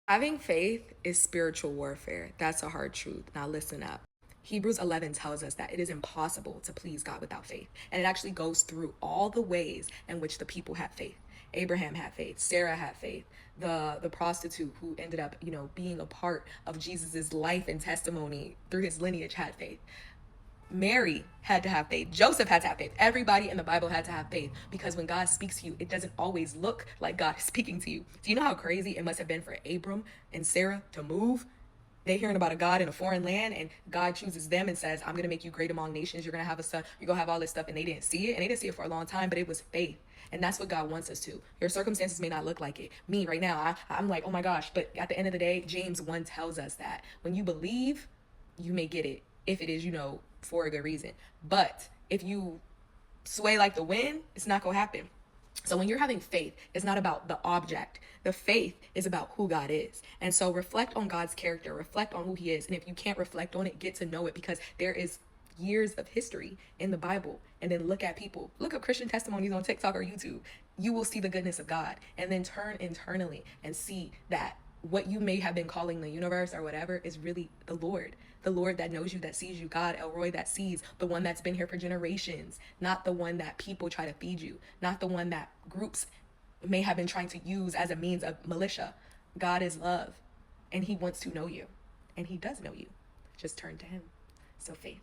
Having faith is spiritual warfare. That's a hard truth. Now listen up. Hebrews 11 tells us that it is impossible to please God without faith. And it actually goes through all the ways in which the people had faith. Abraham had faith. Sarah had faith. The prostitute who ended up, being a part of Jesus's life and testimony through his lineage had faith. Mary had to have faith. Joseph had to have faith. Everybody in the Bible had to have faith because when God speaks to you, it doesn't always look like God is speaking to you. Do you know how crazy it must have been for Abram and Sarah to move? They hearing about a God in a foreign land, and God chooses them and says, I'm going to make you great among nations. You're going to have a son. You're going to have all this stuff. And they didn't see it. And they didn't see it for a long time, but it was faith. And that's what God wants us to. Your circumstances may not look like it. Me right now, I'm like, oh my gosh. But at the end of the day, James 1 tells us that when you believe, you may get it if it is, for a good reason. But if you sway like the wind, it's not going to happen. So when you're having faith, it's not about the object. The faith is about who God is. And so reflect on God's character, reflect on who he is. And if you can't reflect on it, get to know it, because there is years of history in the Bible. And then look at people, look up Christian testimonies on TikTok or YouTube. You will see the goodness of God, and then turn internally and see that what you may have been calling the universe or whatever is really the Lord that knows you, that sees you, God, El Roy, that sees, the one that's been here for generations, not the one that people try to feed you, not the one that groups may have been trying to use as a means of militia. God is love, and he wants to know you, and he does know you. Just turn to him. So faith.